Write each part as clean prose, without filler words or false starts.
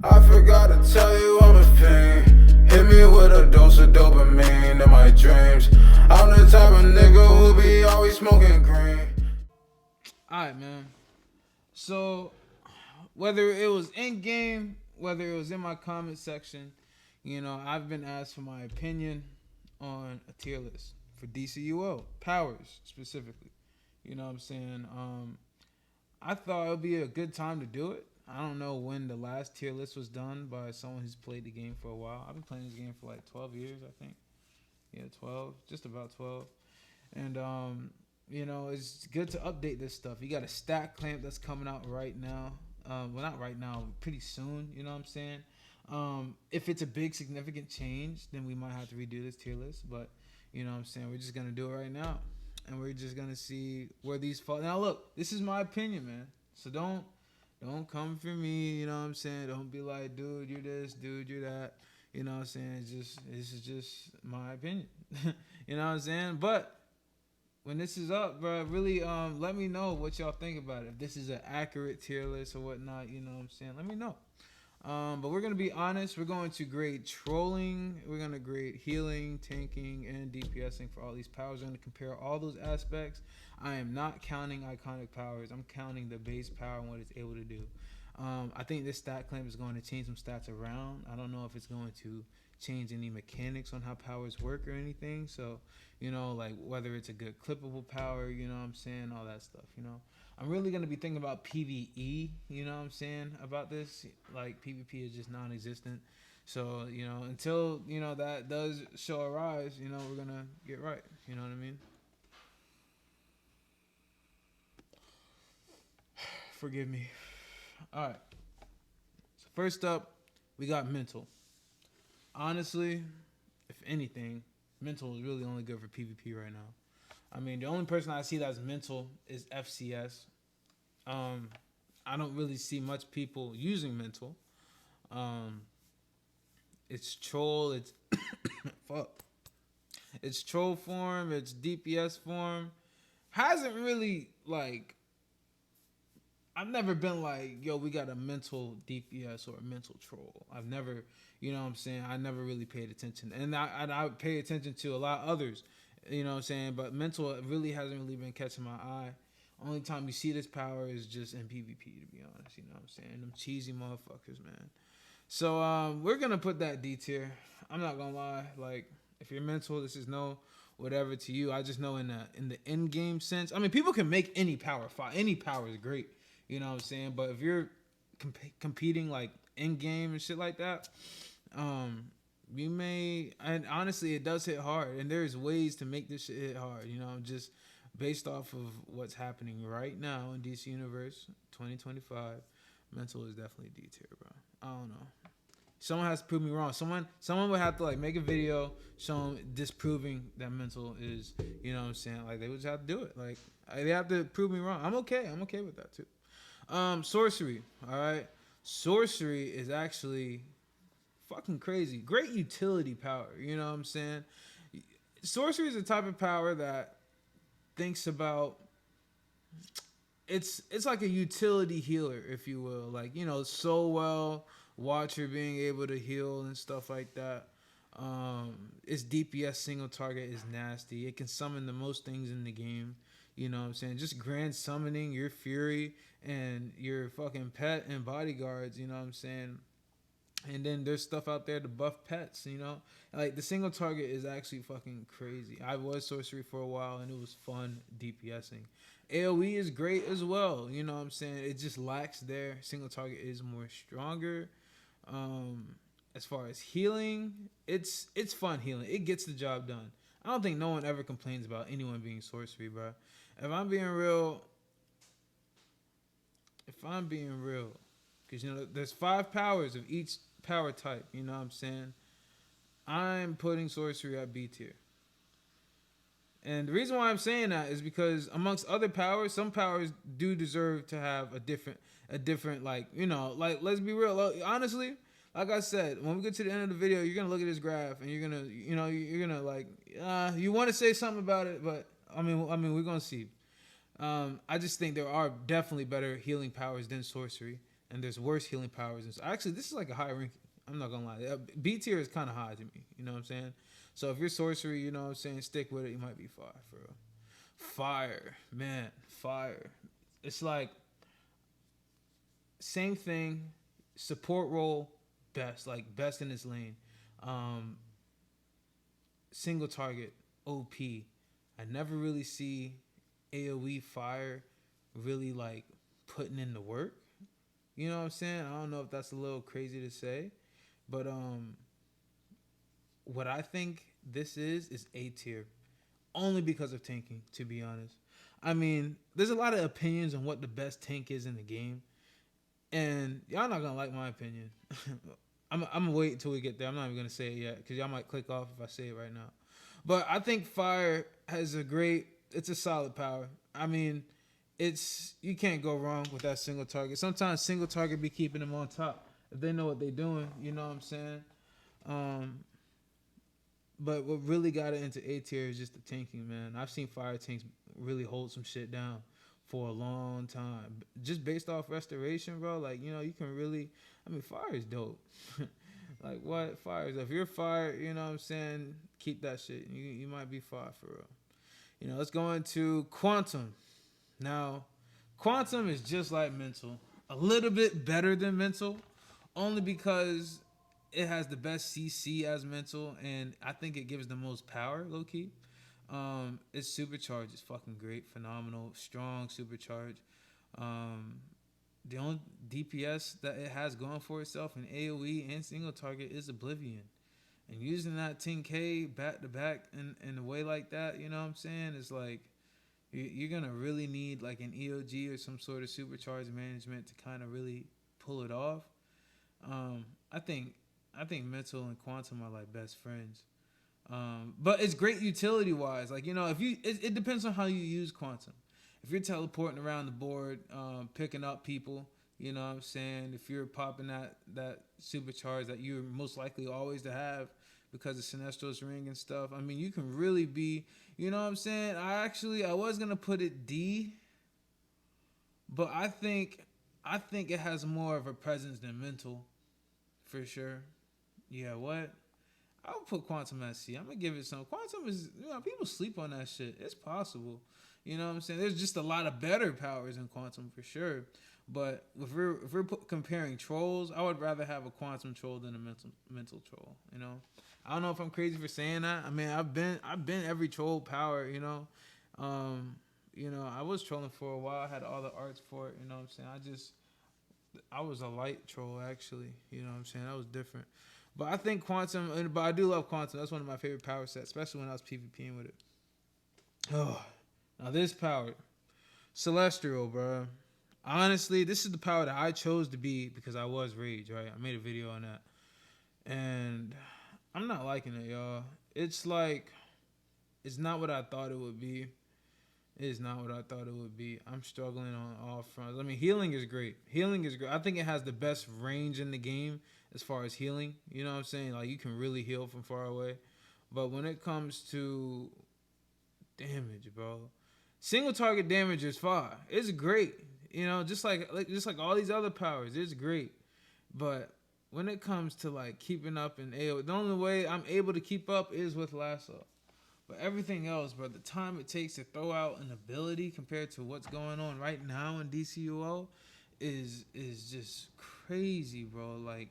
I forgot to tell you I'm a fiend. Hit me with a dose of dopamine in my dreams. I'm the type of nigga who be always smoking green. Alright, man. So, whether it was in game, whether it was in my comment section, you know, I've been asked for my opinion on a tier list for DCUO powers specifically. You know what I'm saying? I thought it would be a good time to do it. I don't know when the last tier list was done by someone who's played the game for a while. I've been playing this game for like 12 years, I think. Yeah, 12, just about 12. And you know, it's good to update this stuff. You got a stat clamp that's coming out right now. Well, not right now, pretty soon. You know what I'm saying? If it's a big significant change, then we might have to redo this tier list. But you know what I'm saying? We're just gonna do it right now, and we're just gonna see where these fall. Now, look, this is my opinion, man. So don't come for me. You know what I'm saying? Don't be like, dude, you're this, dude, you're that. You know what I'm saying? This is just my opinion. You know what I'm saying? But when this is up, bro, really let me know what y'all think about it. If this is an accurate tier list or whatnot, you know what I'm saying? Let me know. But we're going to be honest. We're going to grade trolling. We're going to grade healing, tanking, and DPSing for all these powers. We're going to compare all those aspects. I am not counting iconic powers. I'm counting the base power and what it's able to do. I think this stat clamp is going to change some stats around. I don't know if it's going to change any mechanics on how powers work or anything. So, you know, like whether it's a good clippable power, you know what I'm saying, all that stuff, you know. I'm really going to be thinking about PvE, you know what I'm saying, about this. Like, PvP is just non-existent. So, you know, until, you know, that does show a rise, you know, we're going to get right. You know what I mean? Forgive me. All right. So first up, we got mental. Honestly, if anything, mental is really only good for PvP right now. I mean, the only person I see that's mental is FCS. I don't really see much people using mental. It's troll. It's fuck. It's troll form. It's DPS form. Hasn't really like. I've never been like, yo, we got a mental DPS or a mental troll. I've never, you know what I'm saying? I never really paid attention. And I pay attention to a lot of others, you know what I'm saying? But mental really hasn't really been catching my eye. Only time you see this power is just in PvP, to be honest. You know what I'm saying? Them cheesy motherfuckers, man. So we're going to put that D tier. I'm not going to lie. Like, if you're mental, this is no whatever to you. I just know in the in-game sense. I mean, people can make any power. Any power is great. You know what I'm saying? But if you're competing like in game and shit like that, you may. And honestly, it does hit hard. And there's ways to make this shit hit hard. You know, just based off of what's happening right now in DC Universe 2025, mental is definitely D tier, bro. I don't know. Someone has to prove me wrong. Someone would have to like make a video showing disproving that mental is. You know what I'm saying? Like they would just have to do it. Like they have to prove me wrong. I'm okay with that too. Sorcery, all right. Sorcery is actually fucking crazy. Great utility power, you know what I'm saying? Sorcery is a type of power that thinks about it's like a utility healer, if you will. Like, you know, so well, Watcher being able to heal and stuff like that. Its DPS single target is nasty. It can summon the most things in the game. You know what I'm saying? Just grand summoning your Fury and your fucking pet and bodyguards, you know what I'm saying? And then there's stuff out there to buff pets, you know? Like, the single target is actually fucking crazy. I was Sorcery for a while, and it was fun DPSing. AoE is great as well, you know what I'm saying? It just lacks there. Single target is more stronger. As far as healing, it's fun healing. It gets the job done. I don't think no one ever complains about anyone being Sorcery, bro. If I'm being real, because, you know, there's 5 powers of each power type, you know what I'm saying? I'm putting Sorcery at B tier. And the reason why I'm saying that is because amongst other powers, some powers do deserve to have a different, like, you know, like, let's be real. Like, honestly, like I said, when we get to the end of the video, you're going to look at this graph and you're going to, you know, you're going to like, you want to say something about it, but I mean, we're going to see. I just think there are definitely better healing powers than Sorcery. and there's worse healing powers. And so actually, this is like a high ranking. I'm not gonna lie. B tier is kind of high to me. You know what I'm saying? So if you're sorcery, you know what I'm saying, stick with it. You might be fire for real. Fire, man, fire. It's like same thing. Support role, best, like best in its lane. Single target, OP. I never really see AoE fire really like putting in the work. You know what I'm saying? I don't know if that's a little crazy to say, but what I think this is A tier, only because of tanking. To be honest, I mean, there's a lot of opinions on what the best tank is in the game, and y'all not gonna like my opinion. I'm gonna wait until we get there. I'm not even gonna say it yet because y'all might click off if I say it right now. But I think fire has it's a solid power. I mean, you can't go wrong with that single target. Sometimes single target be keeping them on top if they know what they're doing. You know what I'm saying? But what really got it into A tier is just the tanking, man. I've seen fire tanks really hold some shit down for a long time, just based off restoration, bro. Like, you know, you can really. I mean, fire is dope. Like, what? Fire is. If you're fire, you know what I'm saying, keep that shit. You might be fire for real. You know, let's go into quantum. Now, quantum is just like mental, a little bit better than mental, only because it has the best CC as mental, and I think it gives the most power, low key. Its supercharge is fucking great, phenomenal, strong supercharge. The only DPS that it has going for itself in AoE and single target is Oblivion. And using that 10k back to back in a way like that, you know what I'm saying? It's like you're going to really need like an EOG or some sort of supercharge management to kind of really pull it off. I think mental and quantum are like best friends. But it's great utility wise. Like, you know, it depends on how you use quantum. If you're teleporting around the board, picking up people, you know what I'm saying? If you're popping that supercharge that you're most likely always to have because of Sinestro's ring and stuff, I mean, you can really be, you know what I'm saying? I was going to put it D, but I think it has more of a presence than mental, for sure. Yeah, what? I'll put quantum at C. I'm going to give it some. Quantum is, you know, people sleep on that shit. It's possible. You know what I'm saying? There's just a lot of better powers in quantum for sure. But if we're comparing trolls, I would rather have a quantum troll than a mental troll. You know, I don't know if I'm crazy for saying that. I mean, I've been every troll power. You know, I was trolling for a while. I had all the arts for it. You know what I'm saying? I was a light troll actually. You know what I'm saying? That was different. But I think quantum. But I do love quantum. That's one of my favorite power sets, especially when I was PvPing with it. Oh. Now this power, Celestial, bro. Honestly, this is the power that I chose to be because I was Rage, right? I made a video on that. And I'm not liking it, y'all. It's like, it's not what I thought it would be. It is not what I thought it would be. I'm struggling on all fronts. I mean, healing is great. Healing is great. I think it has the best range in the game as far as healing. You know what I'm saying? Like, you can really heal from far away. But when it comes to damage, bro, single target damage is fire. It's great, you know, just like all these other powers. It's great, but when it comes to like keeping up in AoE, the only way I'm able to keep up is with lasso. But everything else, bro, the time it takes to throw out an ability compared to what's going on right now in DCUO is just crazy, bro. Like,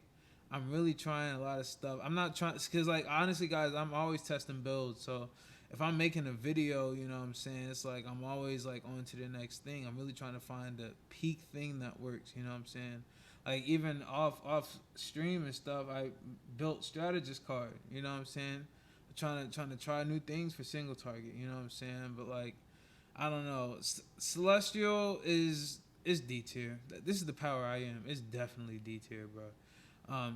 I'm really trying a lot of stuff. I'm not trying because, like, honestly, guys, I'm always testing builds, so if I'm making a video, you know what I'm saying, it's like I'm always like on to the next thing. I'm really trying to find the peak thing that works, you know what I'm saying? Like, even off stream and stuff, I built strategist card, you know what I'm saying? Trying to try new things for single target, you know what I'm saying? But like, I don't know. Celestial is D tier. This is the power I am. It's definitely D tier, bro.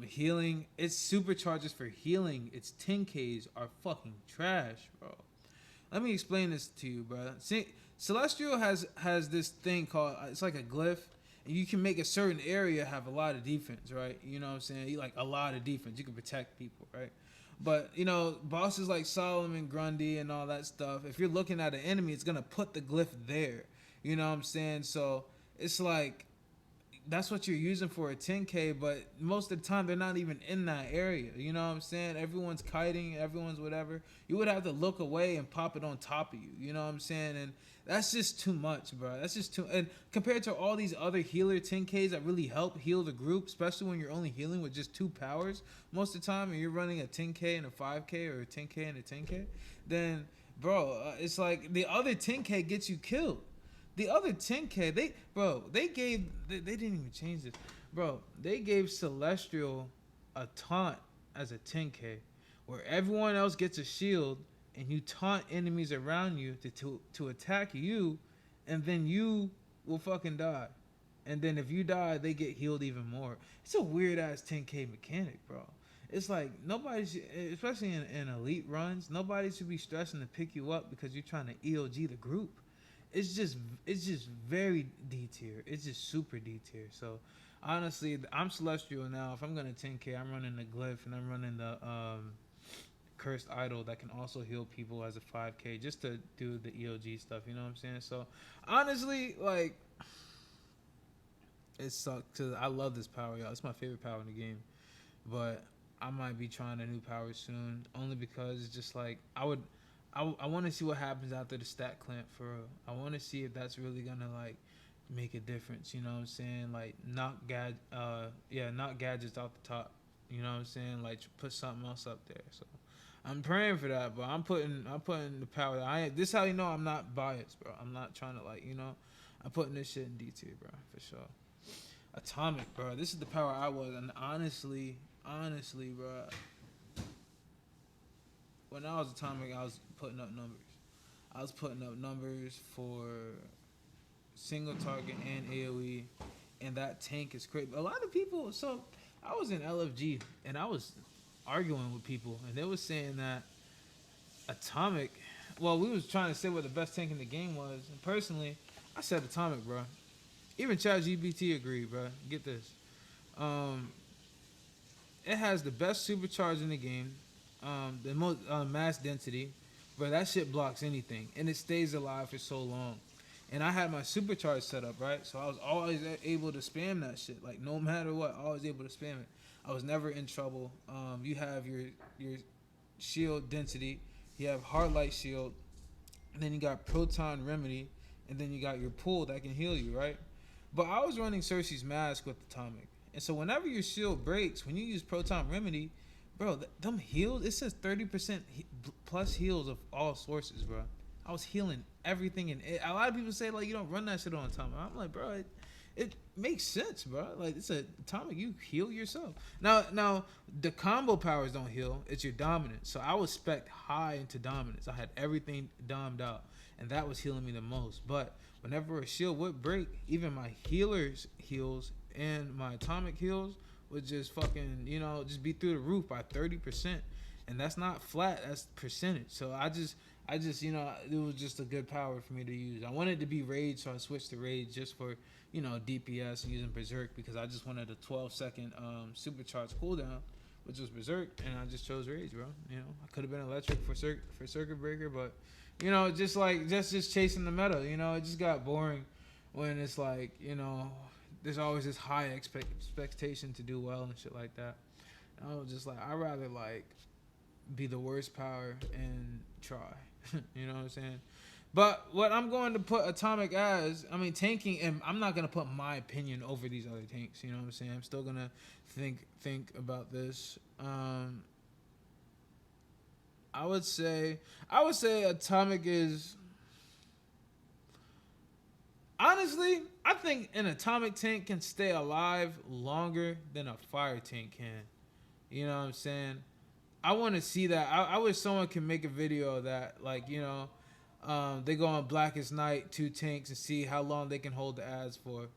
Healing, its supercharges for healing, its 10Ks are fucking trash, bro. Let me explain this to you, bro. See, Celestial has this thing called, it's like a glyph, and you can make a certain area have a lot of defense, right? You know what I'm saying? You like a lot of defense. You can protect people, right? But, you know, bosses like Solomon, Grundy, and all that stuff, if you're looking at an enemy, it's going to put the glyph there. You know what I'm saying? So it's like that's what you're using for a 10K, but most of the time they're not even in that area. You know what I'm saying? Everyone's kiting, everyone's whatever. You would have to look away and pop it on top of you. You know what I'm saying? And that's just too much, bro. That's just too. And compared to all these other healer 10Ks that really help heal the group, especially when you're only healing with just 2 powers most of the time, and you're running a 10K and a 5K or a 10K and a 10K, then, bro, it's like the other 10K gets you killed. The other 10K, they didn't even change this. Bro, they gave Celestial a taunt as a 10K where everyone else gets a shield and you taunt enemies around you to attack you, and then you will fucking die. And then if you die, they get healed even more. It's a weird ass 10K mechanic, bro. It's like nobody should, especially in elite runs, nobody should be stressing to pick you up because you're trying to EOG the group. It's just very D tier. It's just super D tier. So honestly, I'm Celestial now. If I'm gonna 10K, I'm running the Glyph and I'm running the Cursed Idol that can also heal people as a 5K just to do the EOG stuff. You know what I'm saying? So honestly, like, it sucks because I love this power, y'all. It's my favorite power in the game. But I might be trying a new power soon, only because it's just like I want to see what happens after the stat clamp for real. I want to see if that's really gonna like make a difference. You know what I'm saying? Like knock gadgets off the top. You know what I'm saying? Like put something else up there. So I'm praying for that, but I'm putting the power. This is how you know I'm not biased, bro. I'm not trying to like, you know, I'm putting this shit in D tier, bro, for sure. Atomic, bro. This is the power I was, and honestly, bro. When I was Atomic, I was putting up numbers. I was putting up numbers for single target and AoE, and that tank is crazy. A lot of people, so I was in LFG, and I was arguing with people, and they were saying that Atomic, well, we was trying to say what the best tank in the game was, and personally, I said Atomic, bro. Even ChatGPT agreed, bro. Get this. It has the best supercharge in the game. The most mass density, but that shit blocks anything, and it stays alive for so long. And I had my supercharge set up, right, so I was always able to spam that shit, like no matter what, I was able to spam it. I was never in trouble. You have your shield density, you have hard light shield, and then you got proton remedy, and then you got your pool that can heal you, right? But I was running Cersei's mask with Atomic, and so whenever your shield breaks, when you use proton remedy, bro, them heals, it says 30% plus heals of all sources, bro. I was healing everything, and a lot of people say, like, you don't run that shit on Atomic. I'm like, bro, it makes sense, bro. Like, it's a Atomic, you heal yourself. Now, the combo powers don't heal. It's your dominance. So I was spec'd high into dominance. I had everything domed out, and that was healing me the most. But whenever a shield would break, even my healer's heals and my Atomic heals would just fucking, you know, just be through the roof by 30%. And that's not flat, that's percentage. So I just, you know, it was just a good power for me to use. I wanted to be Rage, so I switched to Rage just for, you know, DPS and using Berserk because I just wanted a 12-second supercharge cooldown, which was Berserk, and I just chose Rage, bro. You know, I could have been Electric for Circuit Breaker, but, you know, just like, just chasing the meta, you know, it just got boring when it's like, you know, there's always this high expectation to do well and shit like that. And I was just like, I'd rather like be the worst power and try. You know what I'm saying? But what I'm going to put Atomic as, I mean, tanking, and I'm not going to put my opinion over these other tanks. You know what I'm saying? I'm still going to think about this. I would say Atomic is, honestly, I think an Atomic tank can stay alive longer than a fire tank can. You know what I'm saying? I want to see that. I wish someone can make a video of that. Like, you know, they go on Blackest Night, 2 tanks, and see how long they can hold the ads for.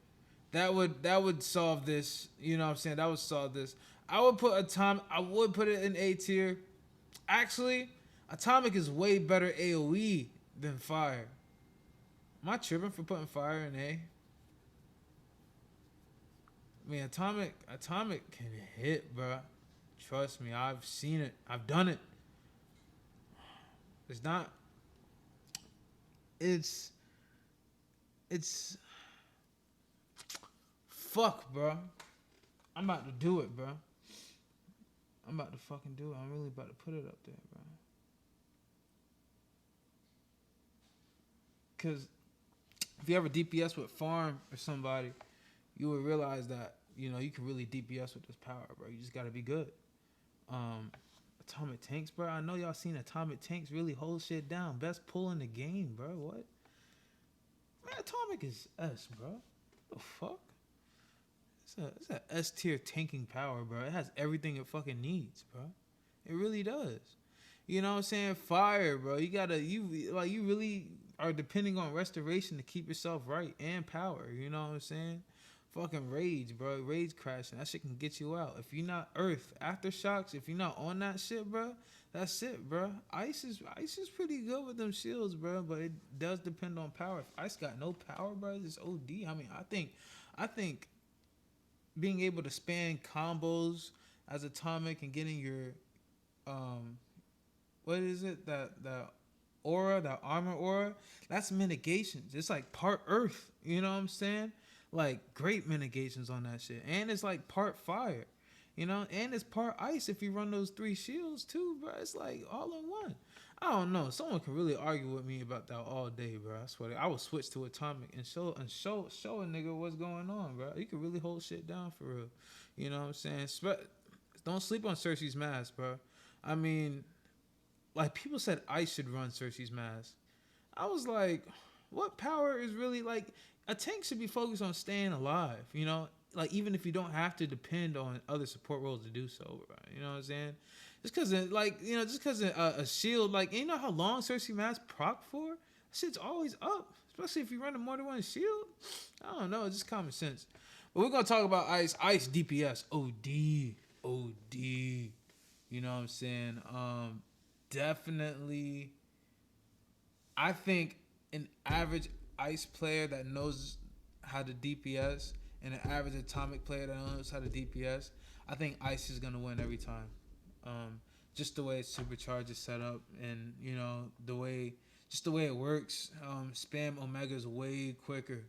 That would solve this. You know what I'm saying? That would solve this. I would put it in A tier. Actually, Atomic is way better AoE than Fire. Am I tripping for putting Fire in A? I mean, Atomic can hit, bro. Trust me, I've seen it. I've done it. It's fuck, bro. I'm about to do it, bro. I'm about to fucking do it. I'm really about to put it up there, bro. Because if you ever DPS with farm or somebody, you would realize that, you know, you can really DPS with this power, bro. You just got to be good. Atomic Tanks, bro. I know y'all seen Atomic Tanks really hold shit down. Best pull in the game, bro. What? Man, Atomic is S, bro. The fuck? It's a S tier tanking power, bro. It has everything it fucking needs, bro. It really does. You know what I'm saying? Fire, bro. You really are depending on restoration to keep yourself right, and power. You know what I'm saying? Fucking rage, bro. Rage crashing. That shit can get you out. If you're not earth, aftershocks, if you're not on that shit, bro, that's it, bro. Ice is pretty good with them shields, bro, but it does depend on power. If Ice got no power, bro, it's OD. I mean, I think being able to span combos as Atomic and getting your what is it, that aura, that armor aura, that's mitigations. It's like part earth, you know what I'm saying? Like great mitigations on that shit. And it's like part fire, you know, and it's part ice if you run those 3 shields too, bro. It's like all in one. I don't know. Someone can really argue with me about that all day, bro. I swear. I will switch to Atomic and show a nigga what's going on, bro. You can really hold shit down for real. You know what I'm saying? Don't sleep on Cersei's mask, bro. I mean, like people said Ice should run Cersei's mask. I was like, what power is really like a tank should be focused on staying alive, you know? Like even if you don't have to depend on other support roles to do so, bro. You know what I'm saying? Just cause a shield, like you know how long Cersei mask proc for? That shit's always up. Especially if you run a more than one shield. I don't know, it's just common sense. But we're gonna talk about Ice. Ice DPS. OD. You know what I'm saying? Definitely I think an average Ice player that knows how to DPS and an average Atomic player that knows how to DPS, I think Ice is gonna win every time. Just the way Supercharge is set up, and you know the way it works. Spam Omega is way quicker.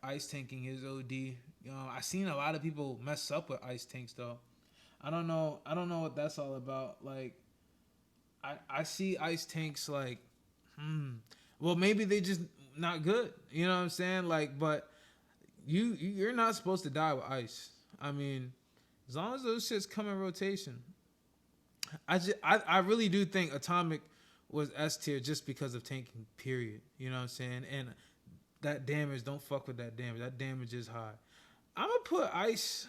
Ice tanking is OD. You know, I've seen a lot of people mess up with Ice tanks though. I don't know what that's all about. Like, I see Ice tanks like, well maybe they just not good. You know what I'm saying? Like, but you're not supposed to die with Ice. I mean, as long as those shits come in rotation. I really do think Atomic was S tier just because of tanking, period. You know what I'm saying? And that damage, don't fuck with that damage. That damage is high. I'm going to put Ice.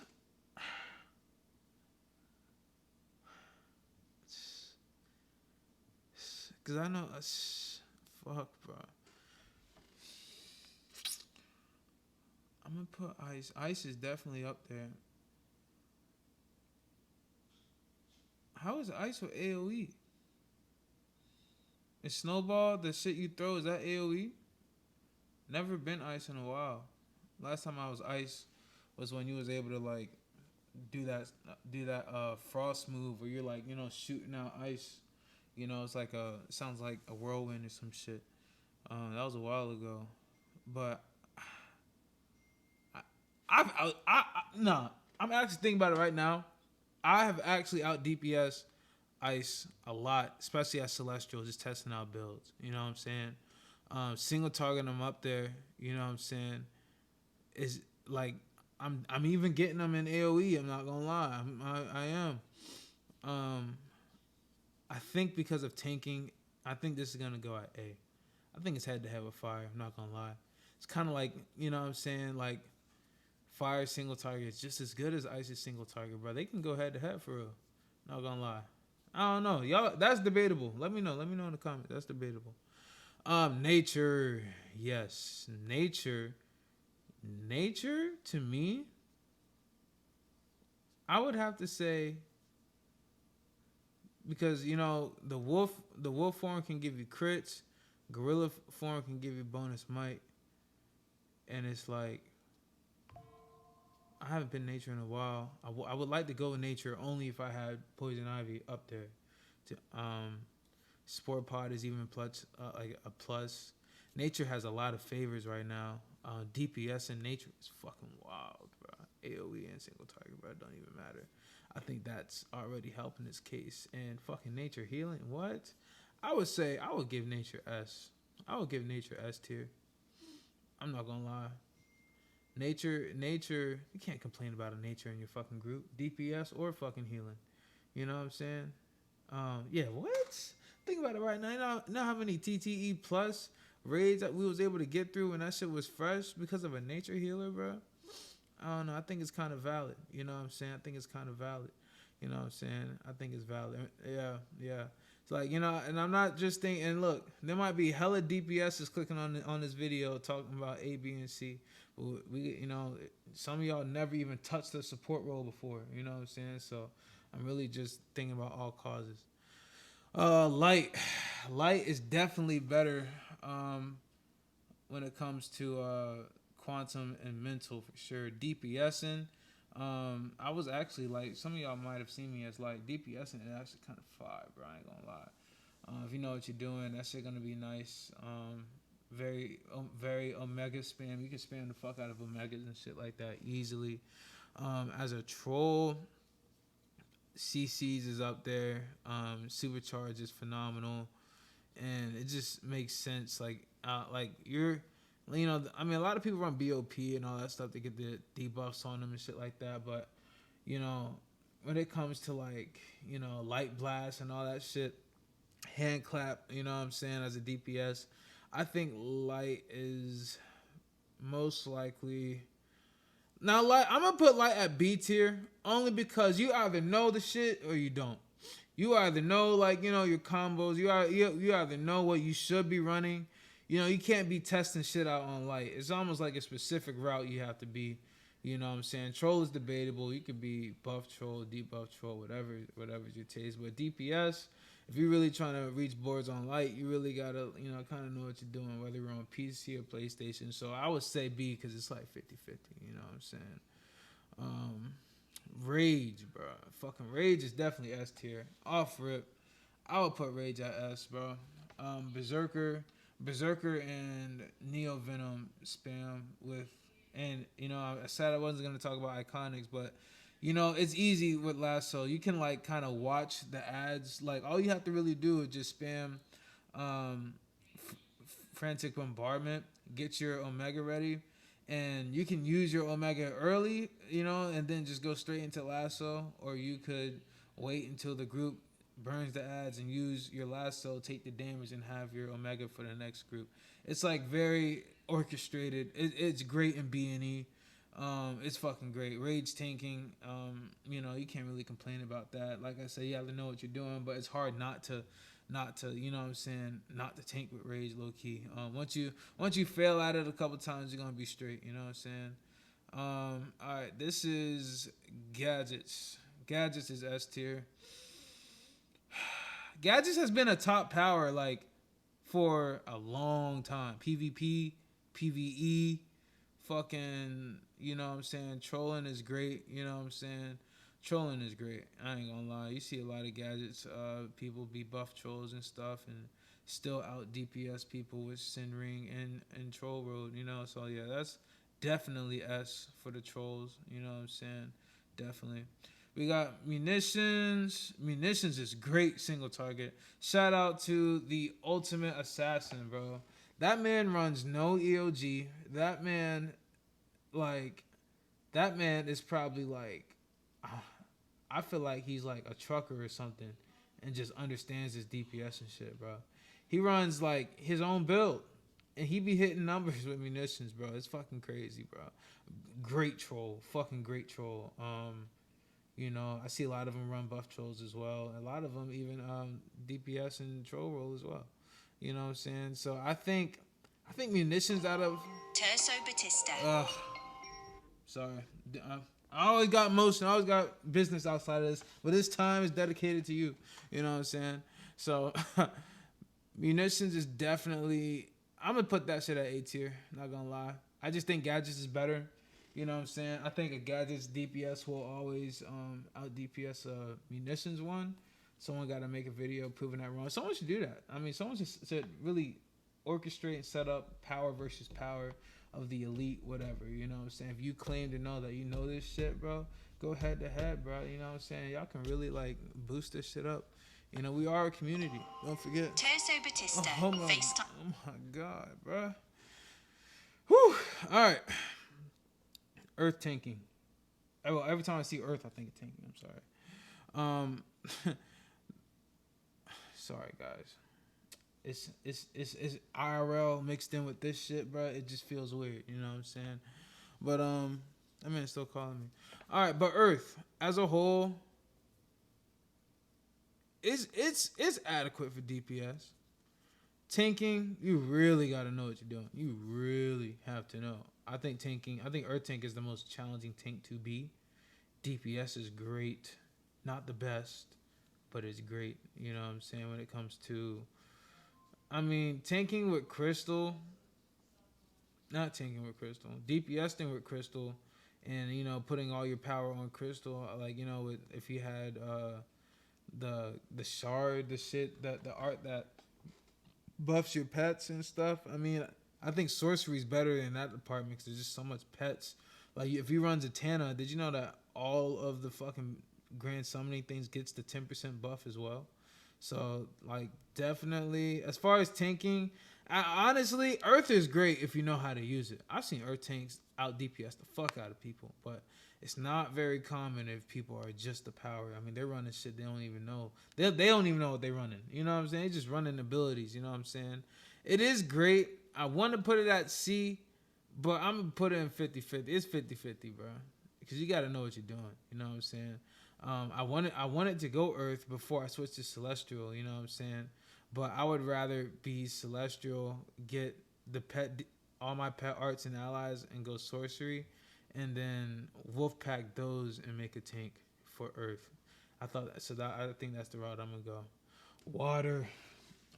Because I know. Fuck, bro. I'm going to put Ice. Ice is definitely up there. How is Ice with AoE? Is Snowball, the shit you throw, is that AoE? Never been Ice in a while. Last time I was Ice was when you was able to like do that frost move where you're like, you know, shooting out ice. You know, it's like it sounds like a whirlwind or some shit. That was a while ago, but I'm actually thinking about it right now. I have actually out DPS Ice a lot, especially at Celestial, just testing out builds. You know what I'm saying? Single target them up there. You know what I'm saying? Is like I'm even getting them in AoE. I'm not gonna lie. I am. I think because of tanking, I think this is gonna go at A. I think it's head to head with Fire. I'm not gonna lie. It's kind of like, you know what I'm saying, like Fire single target is just as good as Ice's single target, bro. They can go head to head for real. Not gonna lie. I don't know, y'all. That's debatable. Let me know in the comments. That's debatable. Nature, yes, nature to me, I would have to say, because you know the wolf form can give you crits, gorilla form can give you bonus might, and it's like I haven't been nature in a while. I would like to go with nature only if I had poison ivy up there. Spore pod is even plus like a plus. Nature has a lot of favors right now. DPS in nature is fucking wild, bro. AoE and single target, bro, don't even matter. I think that's already helping his case. And fucking nature healing, what? I would say I would give nature S. I would give nature S tier. I'm not gonna lie. Nature, you can't complain about a nature in your fucking group. DPS or fucking healing. You know what I'm saying? Yeah, what? Think about it right now. You know how many TTE plus raids that we was able to get through when that shit was fresh because of a nature healer, bro? I don't know. I think it's kind of valid. You know what I'm saying? I think it's kind of valid. You know what I'm saying? I think it's valid. Yeah. It's like, you know, and I'm not just thinking, and look, there might be hella DPSs clicking on this video talking about A, B, and C. But we, you know, some of y'all never even touched the support role before. You know what I'm saying? So I'm really just thinking about all causes. Light is definitely better when it comes to quantum and mental for sure. DPSing, I was actually like, some of y'all might have seen me as like DPSing is actually kind of fire, bro. I ain't gonna lie. If you know what you're doing, that shit gonna be nice. Very omega spam. You can spam the fuck out of omegas and shit like that easily. As a troll, CC's is up there. Supercharge is phenomenal, and it just makes sense. Like you're, you know, I mean, a lot of people run BOP and all that stuff to get the debuffs on them and shit like that. But you know, when it comes to like, you know, light blast and all that shit, hand clap, you know what I'm saying, as a DPS, I think light is most likely. Now, light, I'm gonna put light at B tier only because you either know the shit or you don't. You either know, like, you know, your combos. You either know what you should be running. You know, you can't be testing shit out on light. It's almost like a specific route you have to be. You know what I'm saying? Troll is debatable. You could be buff troll, debuff troll, whatever's your taste. But DPS, if you're really trying to reach boards on light, you really gotta, you know, kind of know what you're doing, whether you're on PC or PlayStation. So I would say B because it's like 50-50. You know what I'm saying? Rage, bro. Fucking Rage is definitely S tier. Off rip, I would put Rage at S, bro. Berserker and Neo Venom spam with, and you know, I said I wasn't gonna talk about iconics, but you know, it's easy with Lasso. You can like kind of watch the ads. Like all you have to really do is just spam frantic bombardment, get your Omega ready, and you can use your Omega early, you know, and then just go straight into Lasso, or you could wait until the group burns the ads and use your Lasso, take the damage, and have your Omega for the next group. It's like very orchestrated. It's great in B&E. It's fucking great. Rage tanking, you know, you can't really complain about that. Like I said, you have to know what you're doing, but it's hard not to, you know what I'm saying, not to tank with Rage low key. Once you fail at it a couple times, you're gonna be straight. You know what I'm saying? All right, this is Gadgets. Gadgets is S tier. Gadgets has been a top power like for a long time. PvP, PvE, fucking, you know what I'm saying, trolling is great. You know what I'm saying? Trolling is great. I ain't gonna lie. You see a lot of Gadgets, people be buff trolls and stuff and still out DPS people with Sin Ring and Troll Road, you know? So yeah, that's definitely S for the trolls, you know what I'm saying? Definitely. We got Munitions. Munitions is great single target. Shout out to the ultimate assassin, bro. That man runs no EOG. That man is probably like, I feel like he's like a trucker or something and just understands his DPS and shit, bro. He runs like his own build and he be hitting numbers with Munitions, bro. It's fucking crazy, bro. Great troll. Fucking great troll. You know, I see a lot of them run buff trolls as well. A lot of them even DPS and troll roll as well. You know what I'm saying? So I think Munitions out of Terso Batista. Sorry. I always got motion. I always got business outside of this. But this time is dedicated to you. You know what I'm saying? So Munitions is definitely, I'm going to put that shit at A tier. Not going to lie. I just think Gadgets is better. You know what I'm saying? I think a Gadget's DPS will always out DPS Munitions one. Someone got to make a video proving that wrong. Someone should do that. I mean, someone should really orchestrate and set up power versus power. of the elite, whatever. You know what I'm saying? If you claim to know that you know this shit, bro, go head to head, bro. You know what I'm saying? Y'all can really like boost this shit up. You know, we are a community. Don't forget. Terso Batista, Oh my god, bro. Whew. All right. Earth tanking. Well, every time I see Earth, I think of tanking. I'm sorry. Sorry, guys. It's IRL mixed in with this shit, bro. It just feels weird. You know what I'm saying? But I mean, it's still calling me. All right, but Earth as a whole, it's adequate for DPS. Tanking, you really got to know what you're doing. You really have to know. I think Earth tank is the most challenging tank to be. DPS is great, not the best, but it's great. You know what I'm saying? When it comes to, I mean, tanking with Crystal, not tanking with Crystal, DPSing with Crystal, and you know, putting all your power on Crystal. Like, you know, if you had the shard, the shit, the art that buffs your pets and stuff. I mean, I think Sorcery is better in that department because there's just so much pets. Like, if you run Zatanna, did you know that all of the fucking grand summoning things gets the 10% buff as well? So, like, definitely, as far as tanking, honestly, Earth is great if you know how to use it. I've seen Earth tanks out DPS the fuck out of people, but it's not very common if people are just the power. I mean, they're running shit they don't even know. They don't even know what they're running. You know what I'm saying? They're just running abilities. You know what I'm saying? It is great. I want to put it at C, but I'm going to put it in 50-50. It's 50-50, bro. Because you got to know what you're doing. You know what I'm saying? I wanted to go Earth before I switched to Celestial. You know what I'm saying? But I would rather be Celestial, get the all my pet arts and allies, and go Sorcery, and then Wolfpack those and make a tank for Earth. I think that's the route I'm gonna go. Water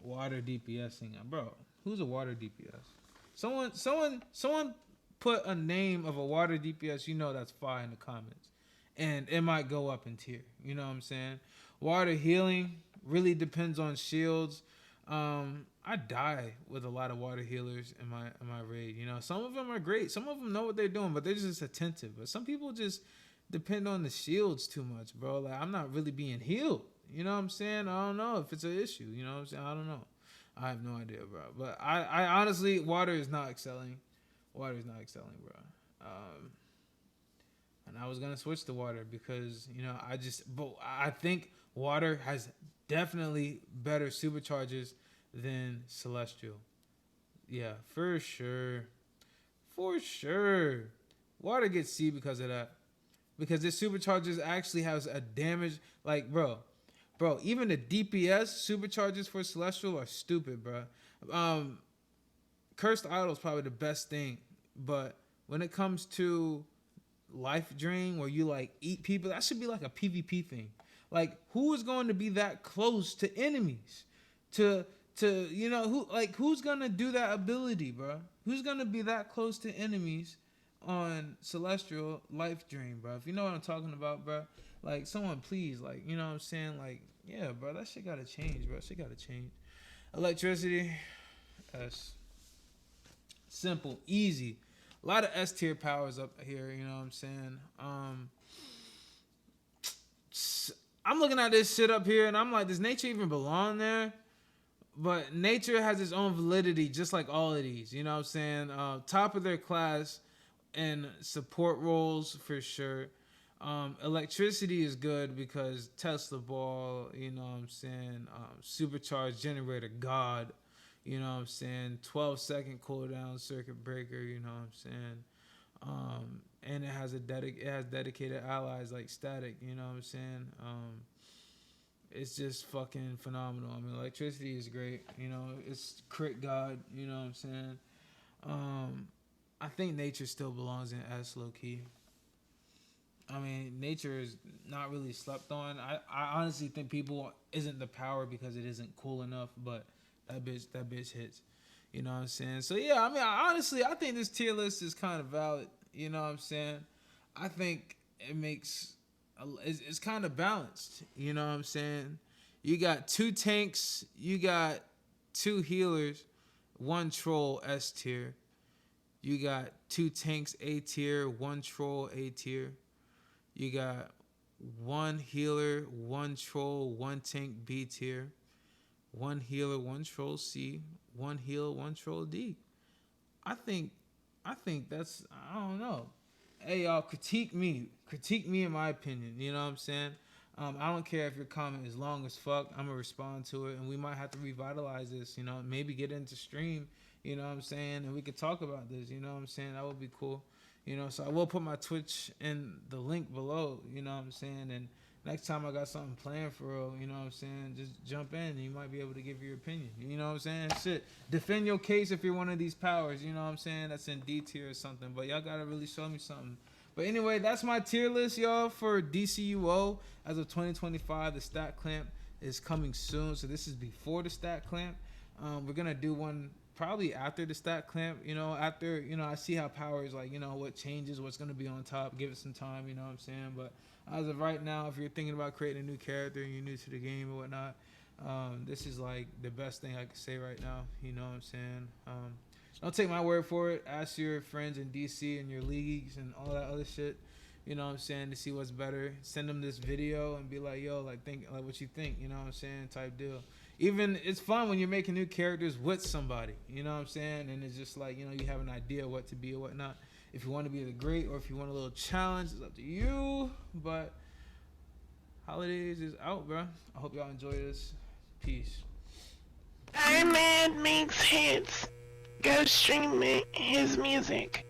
DPSing, bro. Who's a water DPS? Someone put a name of a water DPS. You know that's fire in the comments, and it might go up in tier. You know what I'm saying? Water healing really depends on shields. I die with a lot of water healers in my raid. You know, some of them are great. Some of them know what they're doing, but they're just attentive. But some people just depend on the shields too much, bro. Like, I'm not really being healed. You know what I'm saying? I don't know if it's an issue. You know what I'm saying? I don't know. I have no idea, bro. But I honestly, water is not excelling. Water is not excelling, bro. And I was gonna switch to water because, you know, but I think water has definitely better supercharges than Celestial. Yeah, for sure. For sure. Water gets C because of that. Because this supercharges actually has a damage. Like, bro, even the DPS supercharges for Celestial are stupid, bro. Cursed Idol is probably the best thing. But when it comes to life drain, where you, like, eat people, that should be like a PvP thing. Like, who is going to be that close to enemies? To you know, who's gonna do that ability, bro? Who's gonna be that close to enemies on Celestial life drain, bro? If you know what I'm talking about, bro. Like, someone please, like, you know what I'm saying? Like, yeah, bro, that shit gotta change, bro. Shit gotta change. Electricity, S. Simple, easy. A lot of S tier powers up here, you know what I'm saying? I'm looking at this shit up here, and I'm like, does nature even belong there? But nature has its own validity, just like all of these. You know what I'm saying? Top of their class and support roles for sure. Electricity is good because Tesla ball, you know what I'm saying? Supercharged generator god, you know what I'm saying? 12-second cooldown circuit breaker, you know what I'm saying? And it has dedicated allies like static, you know what I'm saying? It's just fucking phenomenal. I mean, electricity is great. You know, it's crit god. You know what I'm saying? I think nature still belongs in S low key. I mean, nature is not really slept on. I honestly think people isn't the power because it isn't cool enough, but that bitch hits. You know what I'm saying? So yeah, I mean, I think this tier list is kind of valid. You know what I'm saying? I think it makes. It's kind of balanced, you know what I'm saying? You got 2 tanks, you got 2 healers, 1 troll S tier. You got 2 tanks A tier, 1 troll A tier. You got 1 healer, 1 troll, 1 tank B tier. 1 healer, 1 troll C. 1 heal, 1 troll D. I think that's, I don't know. Hey y'all, critique me in my opinion. You know what I'm saying? I don't care if your comment is long as fuck. I'm gonna respond to it, and we might have to revitalize this. You know, maybe get into stream. You know what I'm saying, and we could talk about this. You know what I'm saying? That would be cool. You know, so I will put my Twitch in the link below. You know what I'm saying? And next time I got something planned for real, you know what I'm saying, just jump in and you might be able to give your opinion. You know what I'm saying? Shit. Defend your case if you're one of these powers, you know what I'm saying? That's in D tier or something. But y'all gotta really show me something. But anyway, that's my tier list, y'all, for DCUO as of 2025. The stat clamp is coming soon. So this is before the stat clamp. We're gonna do one probably after the stat clamp, you know, after, you know, I see how powers, like, you know, what changes, what's going to be on top, give it some time, you know what I'm saying? But as of right now, if you're thinking about creating a new character and you're new to the game or whatnot, this is like the best thing I could say right now, you know what I'm saying? Don't take my word for it. Ask your friends in DC and your leagues and all that other shit, you know what I'm saying, to see what's better. Send them this video and be like, yo, like, think, like, what you think, you know what I'm saying, type deal. Even it's fun when you're making new characters with somebody, you know what I'm saying? And it's just like, you know, you have an idea what to be or whatnot. If you want to be the great or if you want a little challenge, it's up to you. But holidays is out, bro. I hope y'all enjoy this. Peace. Our man makes hits. Go stream his music.